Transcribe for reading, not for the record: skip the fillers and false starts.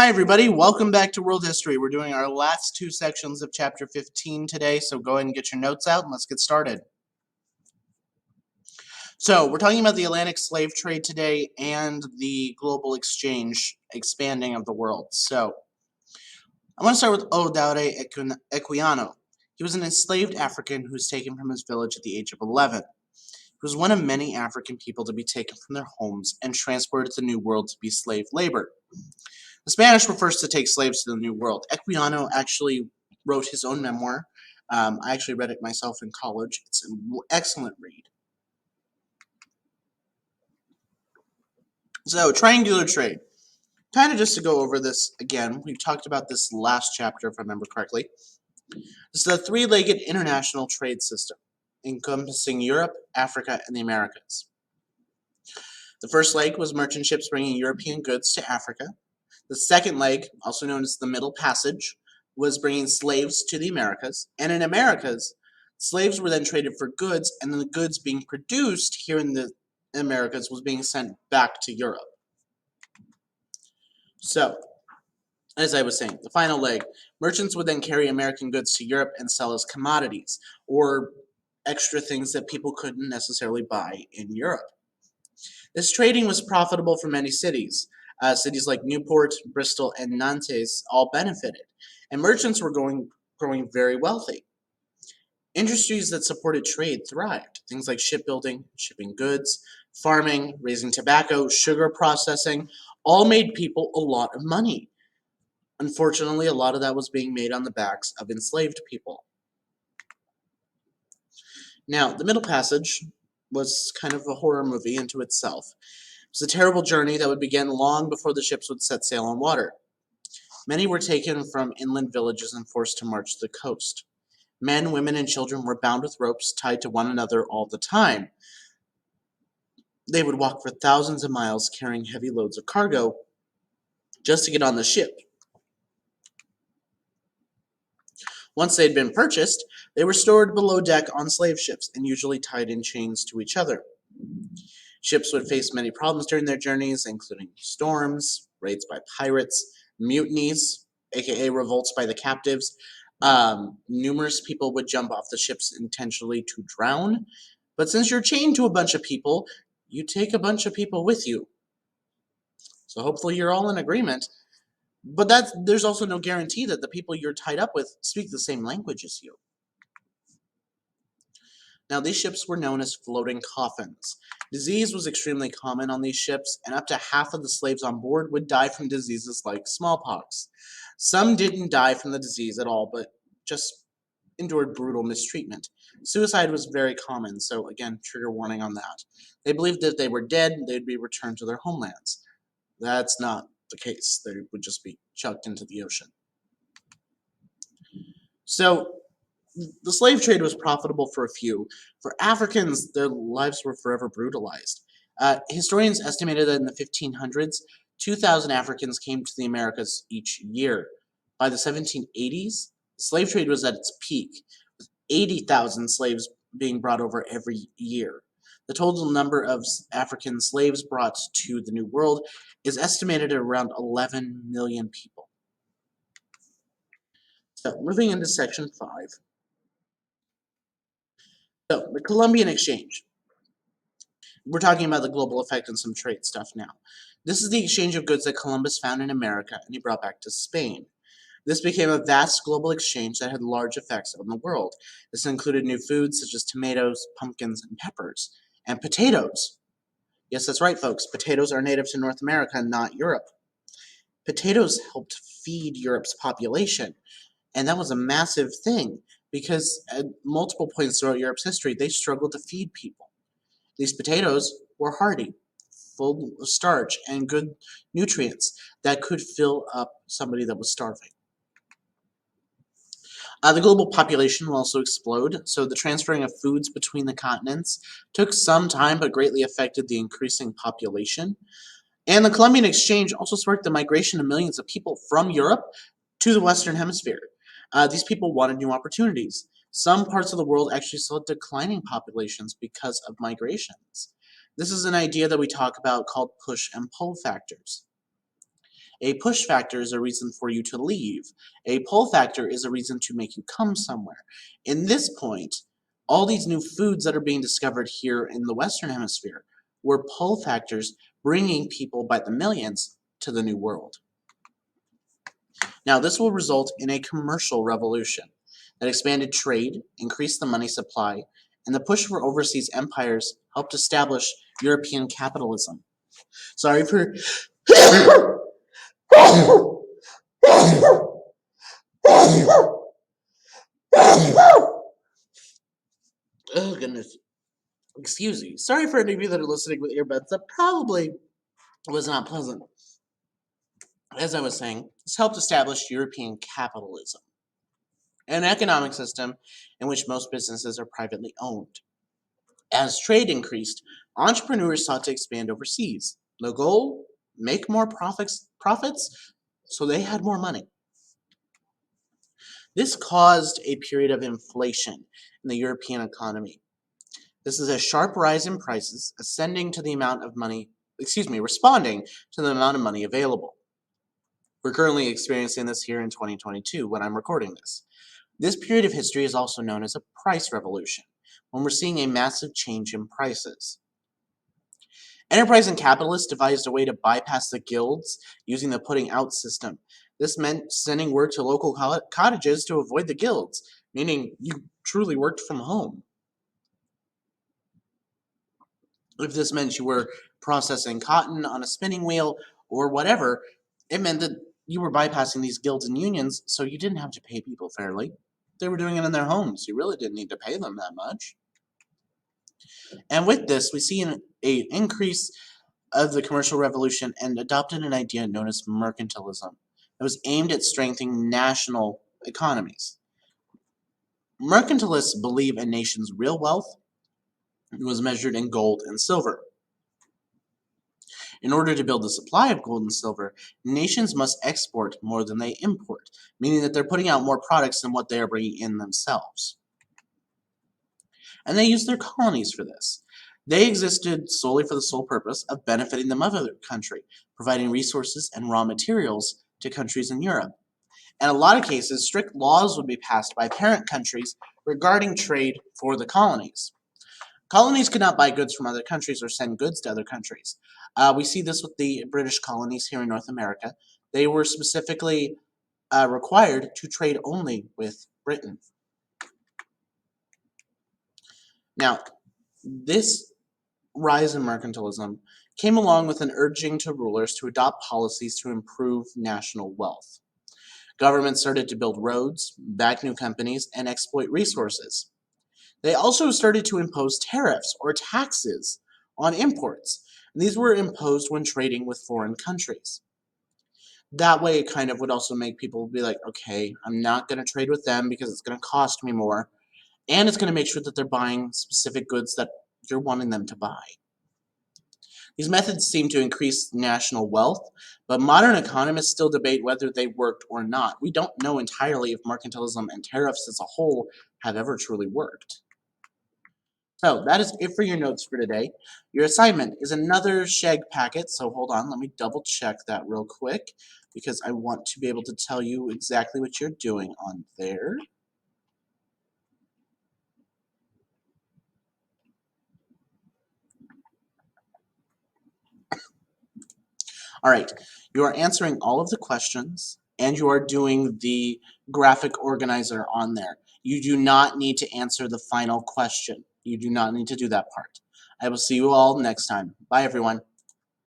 Hi, everybody. Welcome back to World History. We're doing our last two sections of Chapter 15 today, so go ahead and get your notes out and let's get started. So, we're talking about the Atlantic slave trade today and the global exchange expanding of the world. So, I want to start with Olaudah Equiano. He was an enslaved African who was taken from his village at the age of 11. He was one of many African people to be taken from their homes and transported to the New World to be slave labor. The Spanish were first to take slaves to the New World. Equiano actually wrote his own memoir. I actually read it myself in college. It's an excellent read. So, triangular trade. Kind of just to go over this again, we've talked about this last chapter, if I remember correctly. This is a three-legged international trade system encompassing Europe, Africa, and the Americas. The first leg was merchant ships bringing European goods to Africa. The second leg, also known as the Middle Passage, was bringing slaves to the Americas. And in Americas, slaves were then traded for goods, and then the goods being produced here in the Americas was being sent back to Europe. So, as I was saying, the final leg, merchants would then carry American goods to Europe and sell as commodities, or extra things that people couldn't necessarily buy in Europe. This trading was profitable for many cities. Cities like Newport, Bristol, and Nantes all benefited, and merchants were growing very wealthy. Industries that supported trade thrived. Things like shipbuilding, shipping goods, farming, raising tobacco, sugar processing, all made people a lot of money. Unfortunately, a lot of that was being made on the backs of enslaved people. Now, the Middle Passage was kind of a horror movie into itself. It was a terrible journey that would begin long before the ships would set sail on water. Many were taken from inland villages and forced to march to the coast. Men, women, and children were bound with ropes tied to one another all the time. They would walk for thousands of miles carrying heavy loads of cargo just to get on the ship. Once they had been purchased, they were stored below deck on slave ships and usually tied in chains to each other. Ships would face many problems during their journeys, including storms, raids by pirates, mutinies, aka revolts by the captives. Numerous people would jump off the ships intentionally to drown. But since you're chained to a bunch of people, you take a bunch of people with you. So hopefully you're all in agreement. But there's also no guarantee that the people you're tied up with speak the same language as you. Now, these ships were known as floating coffins. Disease was extremely common on these ships, and up to half of the slaves on board would die from diseases like smallpox. Some didn't die from the disease at all, but just endured brutal mistreatment. Suicide was very common, so again, trigger warning on that. They believed that if they were dead, they'd be returned to their homelands. That's not the case. They would just be chucked into the ocean. So, the slave trade was profitable for a few. For Africans, their lives were forever brutalized. Historians estimated that in the 1500s, 2,000 Africans came to the Americas each year. By the 1780s, the slave trade was at its peak, with 80,000 slaves being brought over every year. The total number of African slaves brought to the New World is estimated at around 11 million people. So, moving into section 5. So, the Columbian Exchange. We're talking about the global effect and some trade stuff now. This is the exchange of goods that Columbus found in America and he brought back to Spain. This became a vast global exchange that had large effects on the world. This included new foods such as tomatoes, pumpkins, and peppers, and potatoes. Yes, that's right, folks. Potatoes are native to North America, not Europe. Potatoes helped feed Europe's population, and that was a massive thing because at multiple points throughout Europe's history, they struggled to feed people. These potatoes were hardy, full of starch and good nutrients that could fill up somebody that was starving. The global population will also explode, so the transferring of foods between the continents took some time but greatly affected the increasing population. And the Columbian Exchange also sparked the migration of millions of people from Europe to the Western Hemisphere. These people wanted new opportunities. Some parts of the world actually saw declining populations because of migrations. This is an idea that we talk about called push and pull factors. A push factor is a reason for you to leave. A pull factor is a reason to make you come somewhere. In this point, all these new foods that are being discovered here in the Western Hemisphere were pull factors bringing people by the millions to the New World. Now, this will result in a commercial revolution that expanded trade, increased the money supply, and the push for overseas empires helped establish European capitalism. Sorry for. Oh, goodness. Excuse me. Sorry for any of you that are listening with earbuds. That probably was not pleasant. As I was saying, this helped establish European capitalism, an economic system in which most businesses are privately owned. As trade increased, entrepreneurs sought to expand overseas. The goal? Make more profits so they had more money. This caused a period of inflation in the European economy. This is a sharp rise in prices, responding to the amount of money available. We're currently experiencing this here in 2022 when I'm recording this. This period of history is also known as a price revolution, when we're seeing a massive change in prices. Enterprising capitalists devised a way to bypass the guilds using the putting out system. This meant sending word to local cottages to avoid the guilds, meaning you truly worked from home. If this meant you were processing cotton on a spinning wheel or whatever, it meant that you were bypassing these guilds and unions, so you didn't have to pay people fairly. They were doing it in their homes. You really didn't need to pay them that much. And with this, we see an increase of the commercial revolution and adopted an idea known as mercantilism. It was aimed at strengthening national economies. Mercantilists believe a nation's real wealth was measured in gold and silver. In order to build a supply of gold and silver, nations must export more than they import, meaning that they're putting out more products than what they are bringing in themselves. And they used their colonies for this. They existed solely for the sole purpose of benefiting the mother country, providing resources and raw materials to countries in Europe. In a lot of cases, strict laws would be passed by parent countries regarding trade for the colonies. Colonies could not buy goods from other countries or send goods to other countries. We see this with the British colonies here in North America. They were specifically required to trade only with Britain. Now, this rise in mercantilism came along with an urging to rulers to adopt policies to improve national wealth. Governments started to build roads, back new companies, and exploit resources. They also started to impose tariffs or taxes on imports. And these were imposed when trading with foreign countries. That way, it kind of would also make people be like, okay, I'm not going to trade with them because it's going to cost me more. And it's going to make sure that they're buying specific goods that you're wanting them to buy. These methods seem to increase national wealth, but modern economists still debate whether they worked or not. We don't know entirely if mercantilism and tariffs as a whole have ever truly worked. So that is it for your notes for today. Your assignment is another Sheg packet, so hold on, let me double check that real quick because I want to be able to tell you exactly what you're doing on there. All right, you are answering all of the questions and you are doing the graphic organizer on there. You do not need to answer the final question. You do not need to do that part. I will see you all next time. Bye, everyone.